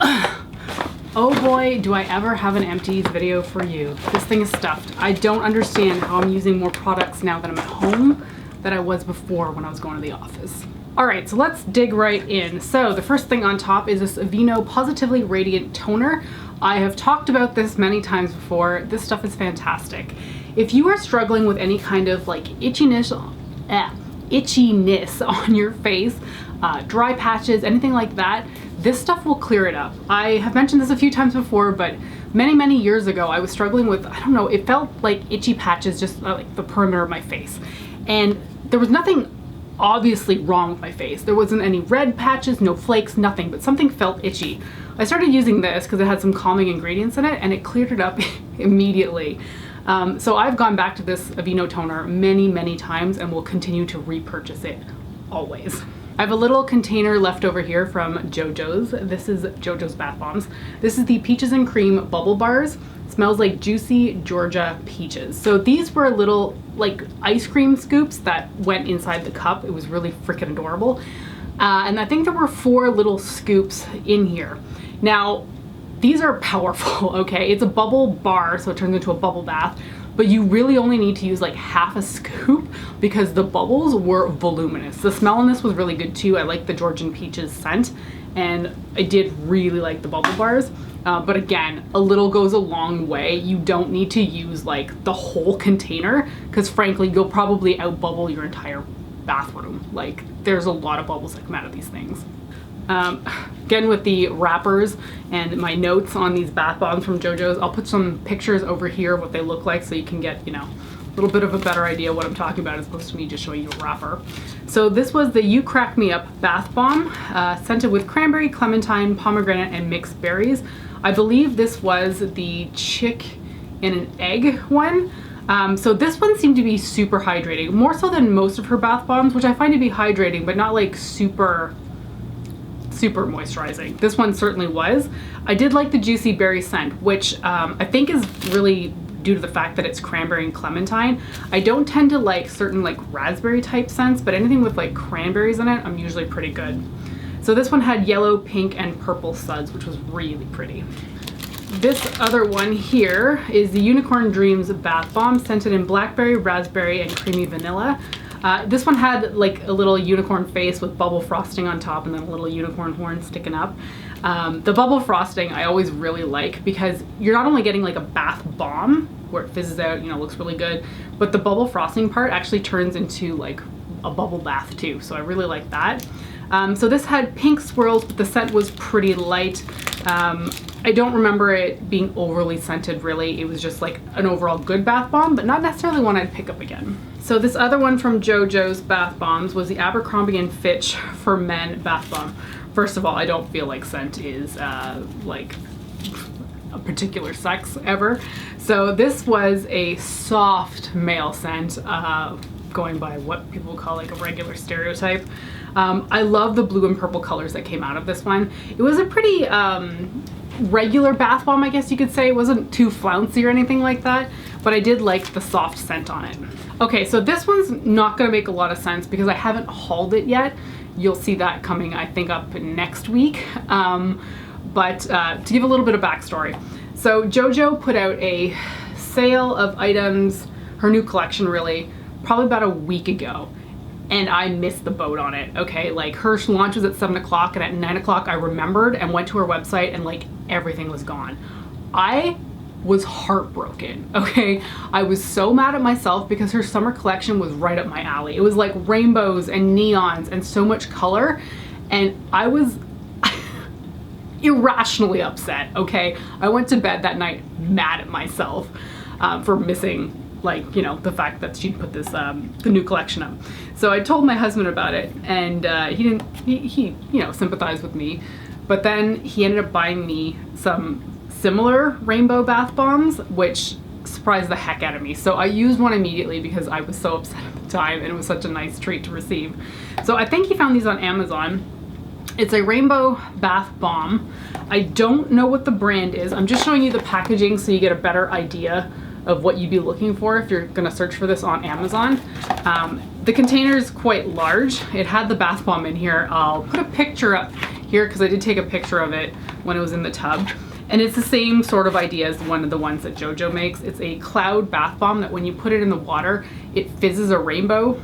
Oh boy, do I ever have an Empties video for you. This thing is stuffed. I don't understand how I'm using more products now that I'm at home than I was before when I was going to the office. All right, so let's dig right in. So the first thing on top is this Aveeno Positively Radiant Toner. I have talked about this many times before. This stuff is fantastic. If you are struggling with any kind of like itchiness on your face, dry patches, anything like that, this stuff will clear it up. I have mentioned this a few times before, but many years ago, I was struggling with, I don't know, it felt like itchy patches just like the perimeter of my face. And there was nothing obviously wrong with my face. There wasn't any red patches, no flakes, nothing, but something felt itchy. I started using this because it had some calming ingredients in it and it cleared it up immediately. So I've gone back to this Aveeno toner many times and will continue to repurchase it always. I have a little container left over here from Jojo's. This is Jojo's Bath Bombs. This is the Peaches and Cream Bubble Bars. It smells like juicy Georgia peaches. So these were little like ice cream scoops that went inside the cup. It was really freaking adorable. And I think there were 4 little scoops in here. Now, these are powerful, okay? It's a bubble bar, so it turns into a bubble bath, but you really only need to use like half a scoop because the bubbles were voluminous. The smell on this was really good too. I like the Georgian peaches scent and I did really like the bubble bars. But again, a little goes a long way. You don't need to use like the whole container because frankly, you'll probably out-bubble your entire bathroom. Like there's a lot of bubbles that come out of these things. Again, with the wrappers and my notes on these bath bombs from Jojo's, I'll put some pictures over here of what they look like so you can get, you know, a little bit of a better idea what I'm talking about as opposed to me just showing you a wrapper. So this was the You Crack Me Up bath bomb, scented with cranberry, clementine, pomegranate, and mixed berries. I believe this was the chick in an egg one. So this one seemed to be super hydrating, more so than most of her bath bombs, which I find to be hydrating, but not like super moisturizing. This one certainly was. I did like the juicy berry scent, which I think is really due to the fact that it's cranberry and clementine. I don't tend to like certain like raspberry type scents, but anything with like cranberries in it, I'm usually pretty good. So this one had yellow, pink, and purple suds, which was really pretty. This other one here is the Unicorn Dreams Bath Bomb, scented in blackberry, raspberry, and creamy vanilla. This one had like a little unicorn face with bubble frosting on top and then a little unicorn horn sticking up. The bubble frosting I always really like because you're not only getting like a bath bomb where it fizzes out, you know, looks really good, but the bubble frosting part actually turns into like a bubble bath too. So I really like that. So this had pink swirls, but the scent was pretty light. I don't remember it being overly scented really. It was just like an overall good bath bomb, but not necessarily one I'd pick up again. So this other one from Jojo's Bath Bombs was the Abercrombie and Fitch for Men Bath Bomb. First of all, I don't feel like scent is like a particular sex ever. So this was a soft male scent, going by what people call like a regular stereotype. I love the blue and purple colors that came out of this one. It was a pretty regular bath bomb, I guess you could say. It wasn't too flouncy or anything like that, but I did like the soft scent on it. Okay, so this one's not gonna make a lot of sense because I haven't hauled it yet. You'll see that coming, I think, up next week. But to give a little bit of backstory. So Jojo put out a sale of items, her new collection really, probably about a week ago. And I missed the boat on it, okay? Like her launch was at 7 o'clock and at 9 o'clock I remembered and went to her website and like everything was gone. I was heartbroken, okay? I was so mad at myself because her summer collection was right up my alley. It was like rainbows and neons and so much color. And I was irrationally upset, okay? I went to bed that night mad at myself for missing, like, you know, the fact that she'd put this, the new collection up. So I told my husband about it and he you know, sympathized with me. But then he ended up buying me some similar rainbow bath bombs, which surprised the heck out of me. So I used one immediately because I was so upset at the time and it was such a nice treat to receive. So I think he found these on Amazon. It's a rainbow bath bomb. I don't know what the brand is. I'm just showing you the packaging so you get a better idea of what you'd be looking for if you're gonna search for this on Amazon. The container is quite large. It had the bath bomb in here. I'll put a picture up here because I did take a picture of it when it was in the tub. And it's the same sort of idea as one of the ones that Jojo makes. It's a cloud bath bomb that when you put it in the water, it fizzes a rainbow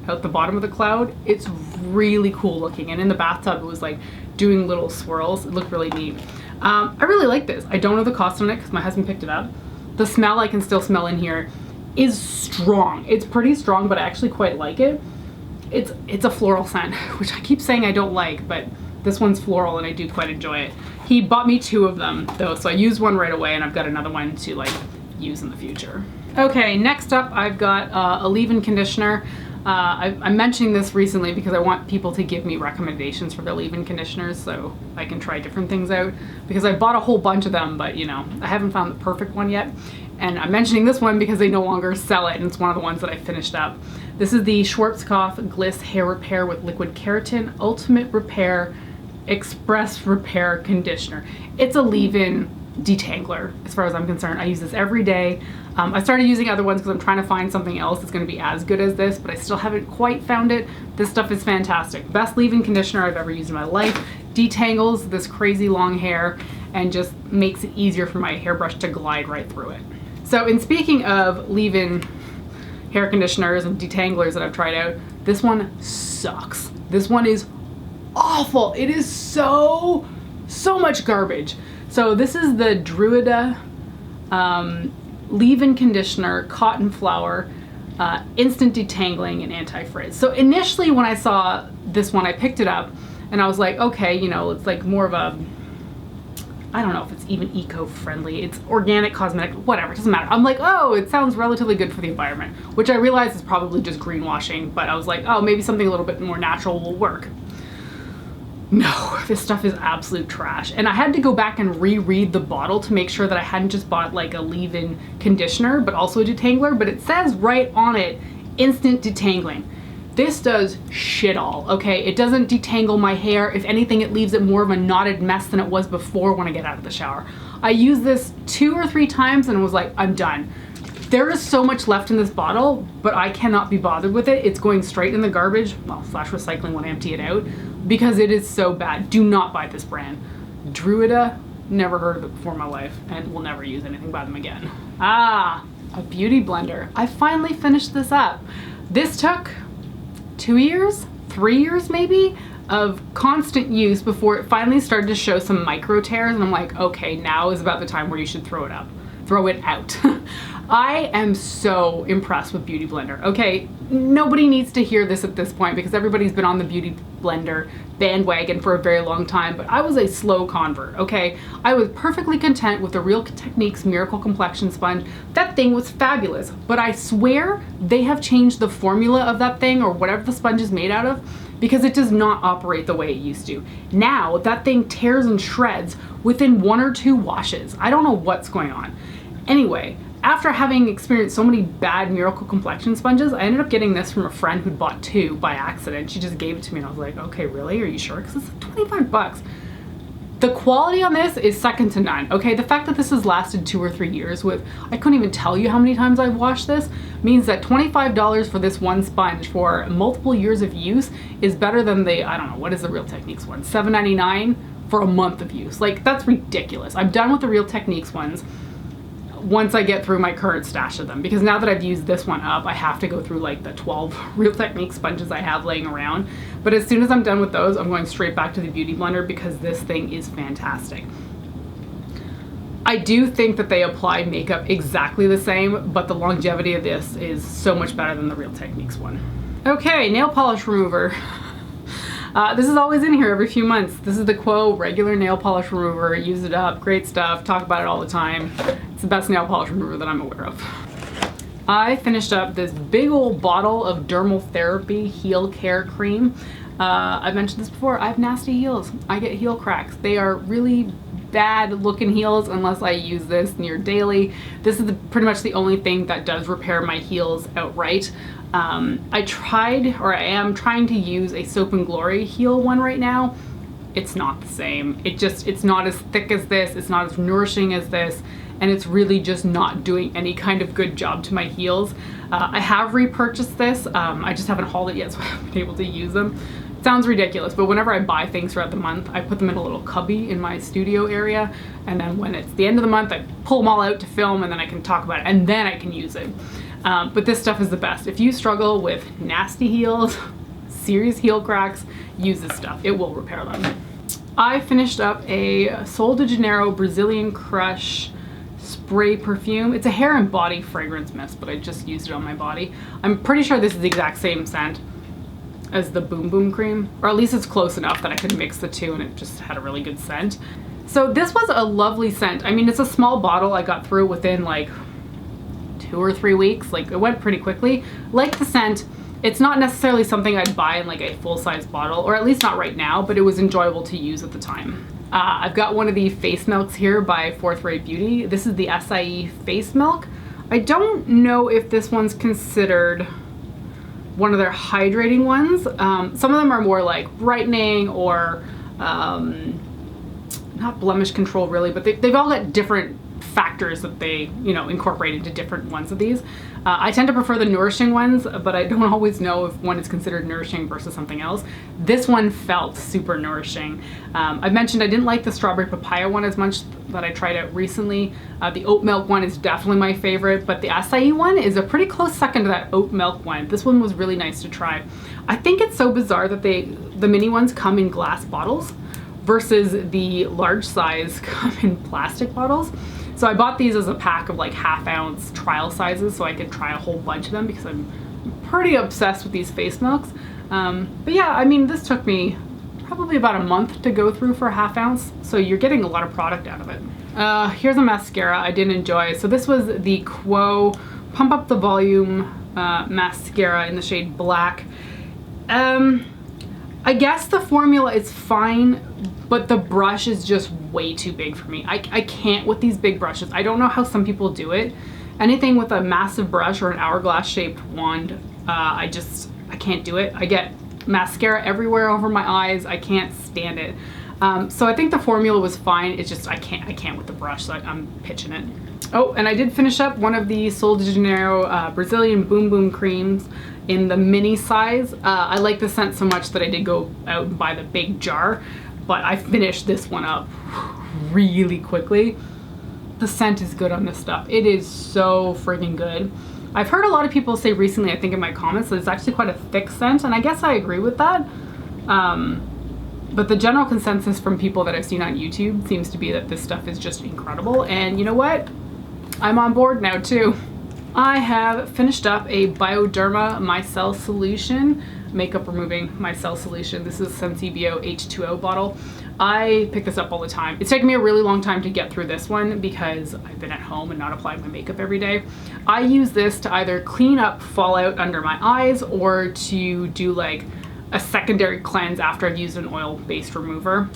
out the bottom of the cloud. It's really cool looking. And in the bathtub, it was like doing little swirls. It looked really neat. I really like this. I don't know the cost on it because my husband picked it up. The smell I can still smell in here is strong. It's pretty strong, but I actually quite like it. It's a floral scent, which I keep saying I don't like, but this one's floral and I do quite enjoy it. He bought me 2 of them though, so I used one right away and I've got another one to like use in the future. Okay, next up I've got a leave-in conditioner. I'm mentioning this recently because I want people to give me recommendations for their leave-in conditioners so I can try different things out, because I bought a whole bunch of them, but you know, I haven't found the perfect one yet. And I'm mentioning this one because they no longer sell it and it's one of the ones that I finished up. This is the Schwarzkopf Gliss Hair Repair with Liquid Keratin Ultimate Repair Express Repair Conditioner. It's a leave-in detangler as far as I'm concerned. I use this every day. I started using other ones because I'm trying to find something else that's going to be as good as this, but I still haven't quite found it. This stuff is fantastic. Best leave-in conditioner I've ever used in my life. Detangles this crazy long hair and just makes it easier for my hairbrush to glide right through it. So in speaking of leave-in hair conditioners and detanglers that I've tried out, this one sucks. This one is awful. It is so much garbage. So this is the Druida leave-in conditioner, cotton flower, instant detangling and anti-frizz. So initially when I saw this one, I picked it up and I was like, okay, you know, it's like more of a, I don't know if it's even eco-friendly. It's organic cosmetic, whatever, it doesn't matter. I'm like, oh, it sounds relatively good for the environment, which I realize is probably just greenwashing, but I was like, oh, maybe something a little bit more natural will work. No, this stuff is absolute trash. And I had to go back and reread the bottle to make sure that I hadn't just bought like a leave-in conditioner, but also a detangler, but it says right on it, instant detangling. This does shit all, okay? It doesn't detangle my hair. If anything, it leaves it more of a knotted mess than it was before when I get out of the shower. I used this 2 or 3 times and was like, I'm done. There is so much left in this bottle, but I cannot be bothered with it. It's going straight in the garbage, well, slash recycling when I empty it out, because it is so bad. Do not buy this brand. Druida, never heard of it before in my life, and will never use anything by them again. Ah, a beauty blender. I finally finished this up. This took 2 years, 3 years maybe, of constant use before it finally started to show some micro tears, and I'm like, okay, now is about the time where you should throw it out. I am so impressed with Beauty Blender. Okay, nobody needs to hear this at this point because everybody's been on the Beauty Blender bandwagon for a very long time, but I was a slow convert, okay? I was perfectly content with the Real Techniques Miracle Complexion Sponge. That thing was fabulous, but I swear they have changed the formula of that thing or whatever the sponge is made out of, because it does not operate the way it used to. Now, that thing tears and shreds within 1 or 2 washes. I don't know what's going on. Anyway, after having experienced so many bad Miracle Complexion sponges, I ended up getting this from a friend who'd bought 2 by accident. She just gave it to me and I was like, okay, really? Are you sure? Because it's like 25 bucks. The quality on this is second to none, okay? The fact that this has lasted 2 or 3 years with, I couldn't even tell you how many times I've washed this, means that $25 for this one sponge for multiple years of use is better than the, I don't know, what is the Real Techniques one? $7.99 for a month of use. Like, that's ridiculous. I'm done with the Real Techniques ones once I get through my current stash of them, because now that I've used this one up, I have to go through like the 12 Real Techniques sponges I have laying around. But as soon as I'm done with those, I'm going straight back to the Beauty Blender because this thing is fantastic. I do think that they apply makeup exactly the same, but the longevity of this is so much better than the Real Techniques one. Okay, nail polish remover. This is always in here every few months. This is the Quo regular nail polish remover. Use it up, great stuff, talk about it all the time. It's the best nail polish remover that I'm aware of. I finished up this big old bottle of Dermal Therapy Heel Care Cream. I've mentioned this before, I have nasty heels. I get heel cracks. They are really bad looking heels unless I use this near daily. This is pretty much the only thing that does repair my heels outright. I am trying to use a Soap and Glory heel one right now. It's not the same. It's not as thick as this, it's not as nourishing as this, and it's really just not doing any kind of good job to my heels. I have repurchased this. I just haven't hauled it yet, so I haven't been able to use them. Sounds ridiculous, but whenever I buy things throughout the month, I put them in a little cubby in my studio area, and then when it's the end of the month, I pull them all out to film, and then I can talk about it, and then I can use it. But this stuff is the best. If you struggle with nasty heels, serious heel cracks, use this stuff. It will repair them. I finished up a Sol de Janeiro Brazilian Crush spray perfume. It's a hair and body fragrance mist, but I just used it on my body. I'm pretty sure this is the exact same scent as the Boom Boom cream, or at least it's close enough that I could mix the two and it just had a really good scent. So this was a lovely scent. I mean, it's a small bottle. I got through within like 2 or 3 weeks. Like, it went pretty quickly. Like the scent, it's not necessarily something I'd buy in like a full-size bottle, or at least not right now, but it was enjoyable to use at the time. I've got one of the face milks here by Fourth Rate Beauty. This is the Acai face milk. I don't know if this one's considered one of their hydrating ones. Some of them are more like brightening or not blemish control really, but they've all got different factors that they, you know, incorporate into different ones of these. I tend to prefer the nourishing ones, but I don't always know if one is considered nourishing versus something else. This one felt super nourishing. I mentioned I didn't like the strawberry papaya one as much that I tried out recently. The oat milk one is definitely my favorite, but the acai one is a pretty close second to that oat milk one. This one was really nice to try. I think it's so bizarre that the mini ones come in glass bottles versus the large size come in plastic bottles. So I bought these as a pack of like half-ounce trial sizes so I could try a whole bunch of them because I'm pretty obsessed with these face milks. But yeah, I mean, this took me probably about a month to go through for a half-ounce, so you're getting a lot of product out of it. Here's a mascara I did enjoy. So this was the Quo Pump Up the Volume mascara in the shade Black. I guess the formula is fine, but the brush is just way too big for me. I can't with these big brushes. I don't know how some people do it. Anything with a massive brush or an hourglass shaped wand, I can't do it. I get mascara everywhere over my eyes. I can't stand it. So I think the formula was fine. It's just I can't with the brush, so I'm pitching it. Oh, and I did finish up one of the Sol de Janeiro Brazilian Boom Boom creams in the mini size. I like the scent so much that I did go out and buy the big jar, but I finished this one up really quickly. The scent is good on this stuff. It is so friggin' good. I've heard a lot of people say recently, I think in my comments, that it's actually quite a thick scent, and I guess I agree with that. But the general consensus from people that I've seen on YouTube seems to be that this stuff is just incredible, and you know what? I'm on board now too. I have finished up a Bioderma Micelle solution, makeup removing Micelle solution. This is Sensibio H2O bottle. I pick this up all the time. It's taken me a really long time to get through this one because I've been at home and not applying my makeup every day. I use this to either clean up fallout under my eyes or to do like a secondary cleanse after I've used an oil-based remover.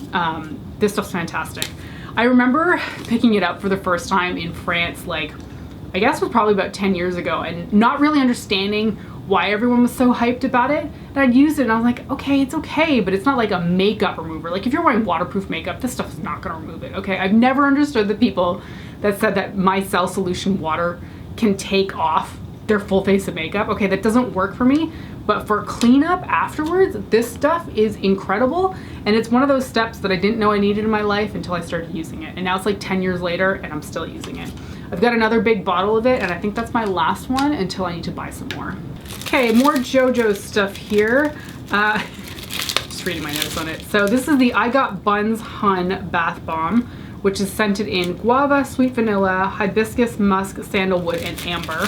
This stuff's fantastic. I remember picking it up for the first time in France, like, I guess it was probably about 10 years ago, and not really understanding why everyone was so hyped about it. And I'd used it and I was like, okay, it's okay, but it's not like a makeup remover. Like if you're wearing waterproof makeup, this stuff is not gonna remove it, okay? I've never understood the people that said that Micelle solution water can take off their full face of makeup. Okay, that doesn't work for me, but for cleanup afterwards, this stuff is incredible. And it's one of those steps that I didn't know I needed in my life until I started using it. And now it's like 10 years later and I'm still using it. I've got another big bottle of it and I think that's my last one until I need to buy some more. Okay, more Jojo stuff here. Just reading my notes on it. So this is the I Got Buns Hun Bath Bomb, which is scented in guava, sweet vanilla, hibiscus, musk, sandalwood, and amber.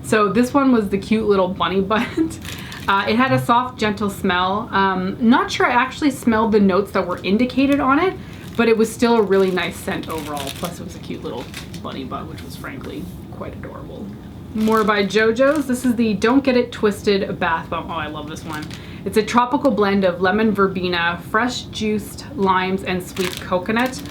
So this one was the cute little bunny butt. It had a soft, gentle smell. Not sure I actually smelled the notes that were indicated on it, but it was still a really nice scent overall. Plus it was a cute little bunny butt, which was frankly quite adorable. More by Jojo's. This is the Don't Get It Twisted Bath Bomb. Oh, I love this one. It's a tropical blend of lemon verbena, fresh juiced limes, and sweet coconut.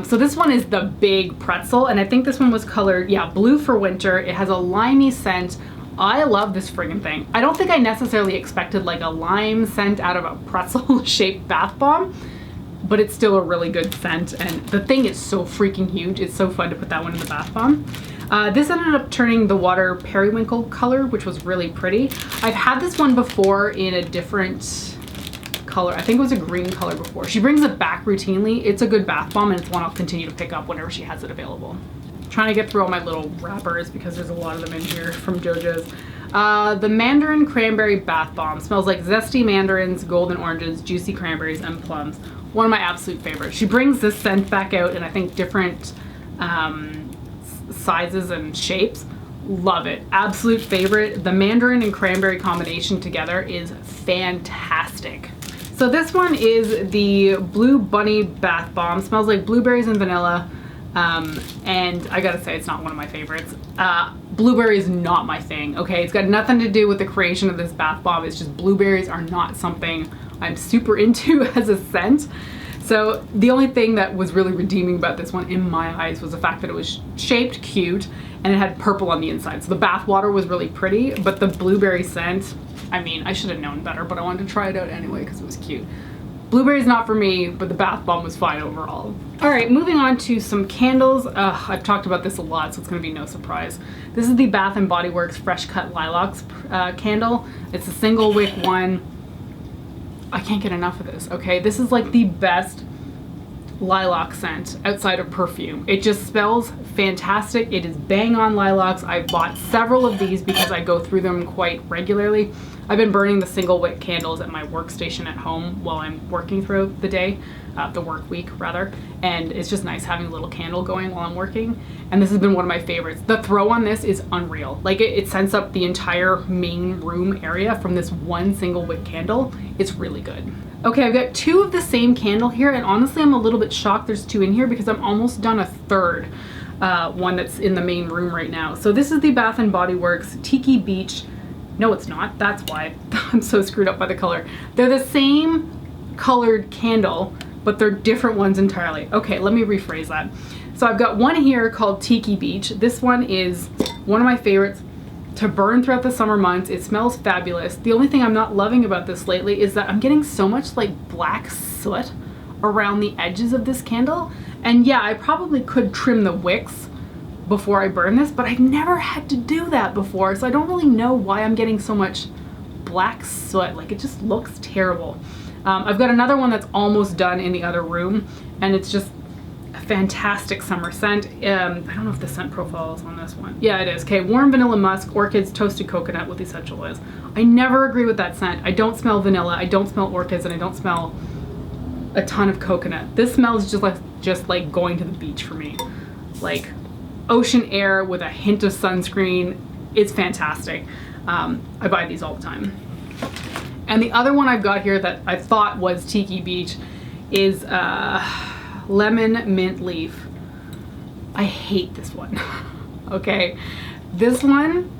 So this one is the big pretzel, and I think this one was colored, yeah, blue for winter. It has a limey scent. I love this friggin' thing. I don't think I necessarily expected like a lime scent out of a pretzel shaped bath bomb, but it's still a really good scent, and the thing is so freaking huge. It's so fun to put that one in the bath bomb. This ended up turning the water periwinkle color, which was really pretty. I've had this one before in a different color. I think it was a green color before. She brings it back routinely. It's a good bath bomb, and it's one I'll continue to pick up whenever she has it available. Trying to get through all my little wrappers because there's a lot of them in here from Jojo's. The Mandarin Cranberry Bath Bomb smells like zesty mandarins, golden oranges, juicy cranberries, and plums. One of my absolute favorites. She brings this scent back out in I think different sizes and shapes. Love it. Absolute favorite. The Mandarin and cranberry combination together is fantastic. So this one is the Blue Bunny Bath Bomb. Smells like blueberries and vanilla. And I gotta say, it's not one of my favorites. Blueberry is not my thing, okay? It's got nothing to do with the creation of this bath bomb. It's just blueberries are not something I'm super into as a scent. So the only thing that was really redeeming about this one in my eyes was the fact that it was shaped cute and it had purple on the inside. So the bath water was really pretty, but the blueberry scent, I mean, I should have known better, but I wanted to try it out anyway because it was cute. Blueberry's not for me, but the bath bomb was fine overall. All right, moving on to some candles. I've talked about this a lot, so it's gonna be no surprise. This is the Bath & Body Works Fresh Cut Lilacs candle. It's a single wick one. I can't get enough of this, okay? This is like the best lilac scent outside of perfume. It just smells fantastic. It is bang on lilacs. I've bought several of these because I go through them quite regularly. I've been burning the single wick candles at my workstation at home while I'm working throughout the day, the work week rather, and it's just nice having a little candle going while I'm working, and this has been one of my favorites. The throw on this is unreal. Like it scents up the entire main room area from this one single wick candle. It's really good. Okay, I've got two of the same candle here, and honestly I'm a little bit shocked there's two in here because I'm almost done a third one that's in the main room right now. So this is the Bath & Body Works Tiki Beach. No, it's not. That's why I'm so screwed up by the color. They're the same colored candle, but they're different ones entirely. Okay, let me rephrase that. So I've got one here called Tiki Beach. This one is one of my favorites to burn throughout the summer months. It smells fabulous. The only thing I'm not loving about this lately is that I'm getting so much like black soot around the edges of this candle. And yeah, I probably could trim the wicks before I burn this, but I've never had to do that before, so I don't really know why I'm getting so much black soot. Like it just looks terrible. I've got another one that's almost done in the other room, and it's just a fantastic summer scent. I don't know if the scent profile is on this one. Yeah, it is. Okay, warm vanilla musk, orchids, toasted coconut with essential oils. I never agree with that scent. I don't smell vanilla, I don't smell orchids, and I don't smell a ton of coconut. This smells just like going to the beach for me. Like ocean air with a hint of sunscreen. It's fantastic. I buy these all the time. And the other one I've got here that I thought was Tiki Beach is Lemon Mint Leaf. I hate this one. Okay, this one,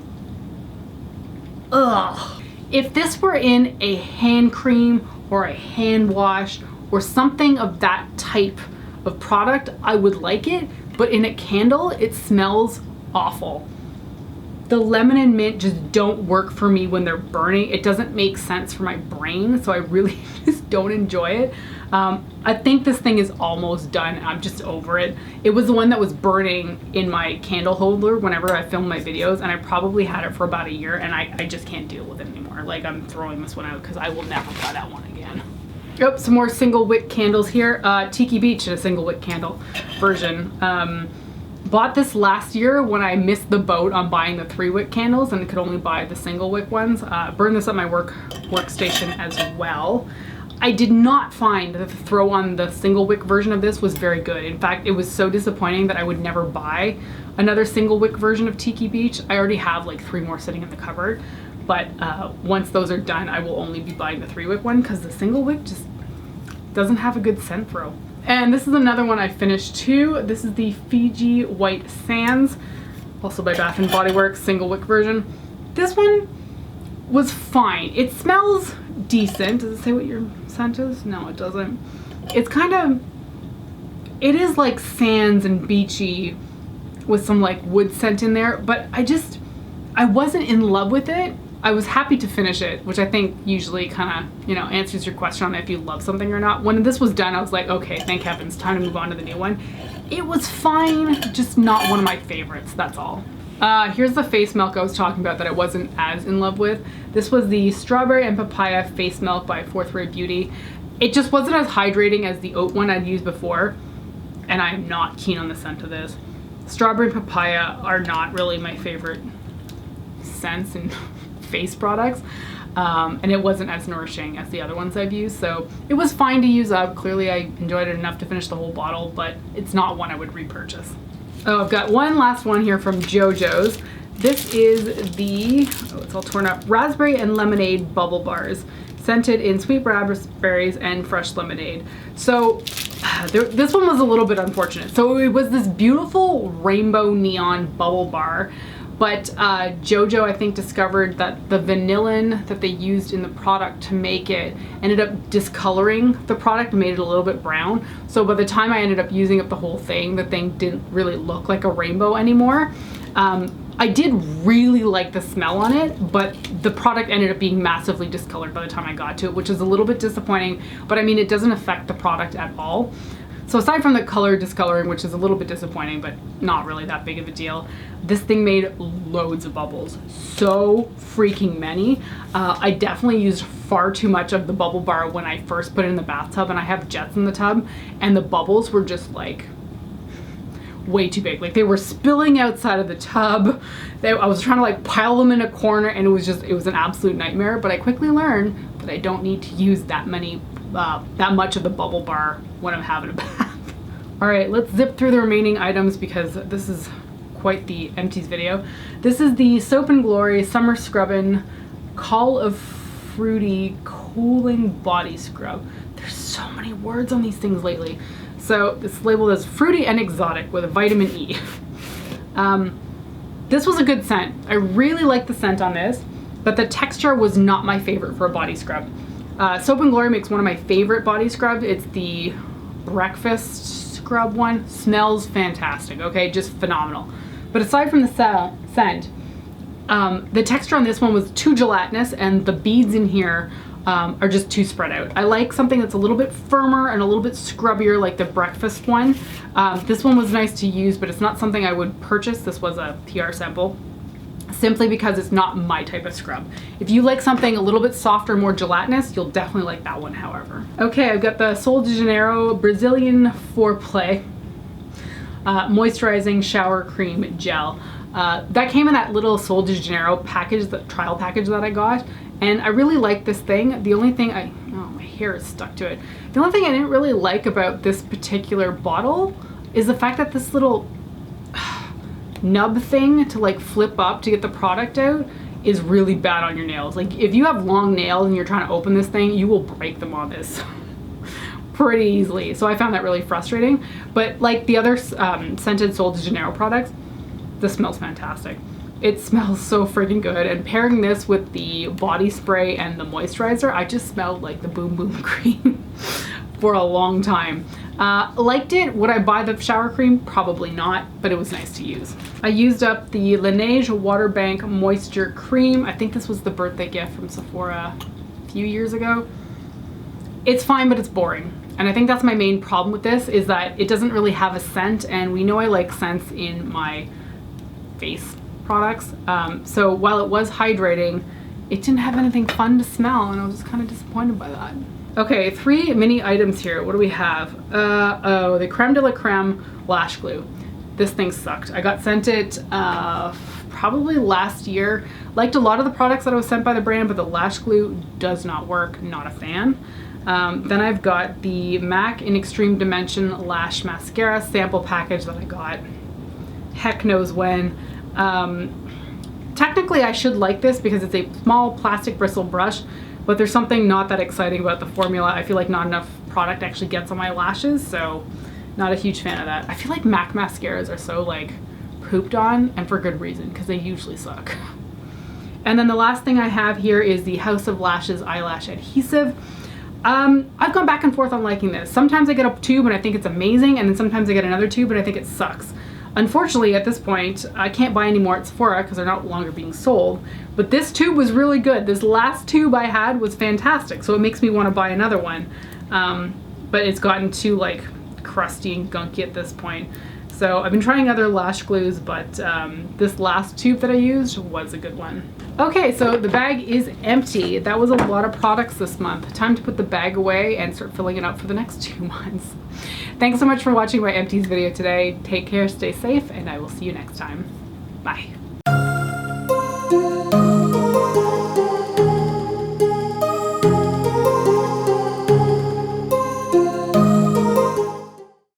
ugh. If this were in a hand cream or a hand wash or something of that type of product, I would like it. But in a candle, it smells awful. The lemon and mint just don't work for me when they're burning. It doesn't make sense for my brain, so I really just don't enjoy it. I think this thing is almost done. I'm just over it. It was the one that was burning in my candle holder whenever I filmed my videos, and I probably had it for about a year, and I just can't deal with it anymore. Like, I'm throwing this one out because I will never buy that one again. Oh, some more single wick candles here. Tiki Beach, a single wick candle version. Bought this last year when I missed the boat on buying the 3-wick candles and could only buy the single wick ones. Burned this at my workstation as well. I did not find that the throw on the single wick version of this was very good. In fact, it was so disappointing that I would never buy another single wick version of Tiki Beach. I already have like 3 more sitting in the cupboard. But once those are done, I will only be buying the 3-wick one because the single wick just doesn't have a good scent throw. And this is another one I finished too. This is the Fiji White Sands, also by Bath & Body Works, single wick version. This one was fine. It smells decent. Does it say what your scent is? No, it doesn't. It's kind of, it is like sands and beachy with some like wood scent in there, but I wasn't in love with it. I was happy to finish it, which I think usually kind of, answers your question on if you love something or not. When this was done, I was like, okay, thank heavens, time to move on to the new one. It was fine, just not one of my favorites, that's all. Here's the face milk I was talking about that I wasn't as in love with. This was the Strawberry and Papaya Face Milk by Fourth Ray Beauty. It just wasn't as hydrating as the oat one I'd used before, and I am not keen on the scent of this. Strawberry and Papaya are not really my favorite scents in face products, and it wasn't as nourishing as the other ones I've used, so it was fine to use up. Clearly I enjoyed it enough to finish the whole bottle, but it's not one I would repurchase. Oh, I've got one last one here from Jojo's. This is the, oh, it's all torn up, Raspberry and Lemonade Bubble Bars, scented in sweet raspberries and fresh lemonade. So this one was a little bit unfortunate. So it was this beautiful rainbow neon bubble bar, but Jojo, I think, discovered that the vanillin that they used in the product to make it ended up discoloring the product and made it a little bit brown. So by the time I ended up using up the whole thing, the thing didn't really look like a rainbow anymore. I did really like the smell on it, but the product ended up being massively discolored by the time I got to it, which is a little bit disappointing, but I mean, it doesn't affect the product at all. So aside from the color discoloring, which is a little bit disappointing, but not really that big of a deal, this thing made loads of bubbles. So freaking many. I definitely used far too much of the bubble bar when I first put it in the bathtub, and I have jets in the tub, and the bubbles were just like way too big. Like they were spilling outside of the tub. I was trying to like pile them in a corner, and it was an absolute nightmare, but I quickly learned that I don't need to use that much of the bubble bar when I'm having a bath. All right, let's zip through the remaining items because this is quite the Empties video. This is the Soap and Glory Summer Scrubbin' Call of Fruity Cooling Body Scrub. There's so many words on these things lately. So it's labeled as fruity and exotic with a vitamin E. This was a good scent. I really liked the scent on this, but the texture was not my favorite for a body scrub. Soap and Glory makes one of my favorite body scrubs. It's the breakfast scrub one. Smells fantastic, okay? Just phenomenal. But aside from the scent, the texture on this one was too gelatinous, and the beads in here are just too spread out. I like something that's a little bit firmer and a little bit scrubbier, like the breakfast one. This one was nice to use, but it's not something I would purchase. This was a PR sample, simply because it's not my type of scrub. If you like something a little bit softer, more gelatinous, you'll definitely like that one, however. Okay, I've got the Sol de Janeiro Brazilian Foreplay Moisturizing Shower Cream Gel. That came in that little Sol de Janeiro package, the trial package that I got, and I really like this thing. The only thing my hair is stuck to it. The only thing I didn't really like about this particular bottle is the fact that this little nub thing to like flip up to get the product out is really bad on your nails. Like if you have long nails and you're trying to open this thing, you will break them on this pretty easily. So I found that really frustrating. But like the other scented Sol de Janeiro products, this smells fantastic. It smells so freaking good, and pairing this with the body spray and the moisturizer, I just smelled like the Boom Boom cream for a long time. Liked it. Would I buy the shower cream? Probably not, but it was nice to use. I used up the Laneige Water Bank Moisture Cream. I think this was the birthday gift from Sephora a few years ago. It's fine, but it's boring. And I think that's my main problem with this, is that it doesn't really have a scent, and we know I like scents in my face products. So while it was hydrating, it didn't have anything fun to smell, and I was just kind of disappointed by that. Okay, 3 mini items here. What do we have? Oh, the Creme de la Creme Lash Glue. This thing sucked. I got sent it probably last year. Liked a lot of the products that I was sent by the brand, but the lash glue does not work. Not a fan. Then I've got the MAC in Extreme Dimension Lash Mascara sample package that I got heck knows when. Technically I should like this because it's a small plastic bristle brush, but there's something not that exciting about the formula. I feel like not enough product actually gets on my lashes, so not a huge fan of that. I feel like MAC mascaras are so like pooped on, and for good reason, because they usually suck. And then the last thing I have here is the House of Lashes Eyelash Adhesive. I've gone back and forth on liking this. Sometimes I get a tube and I think it's amazing, and then sometimes I get another tube and I think it sucks. Unfortunately, at this point, I can't buy any more at Sephora because they're no longer being sold. But this tube was really good. This last tube I had was fantastic, so it makes me want to buy another one. But it's gotten too like crusty and gunky at this point. So I've been trying other lash glues, but this last tube that I used was a good one. Okay, so the bag is empty. That was a lot of products this month. Time to put the bag away and start filling it up for the next 2 months. Thanks so much for watching my empties video today. Take care, stay safe, and I will see you next time. Bye.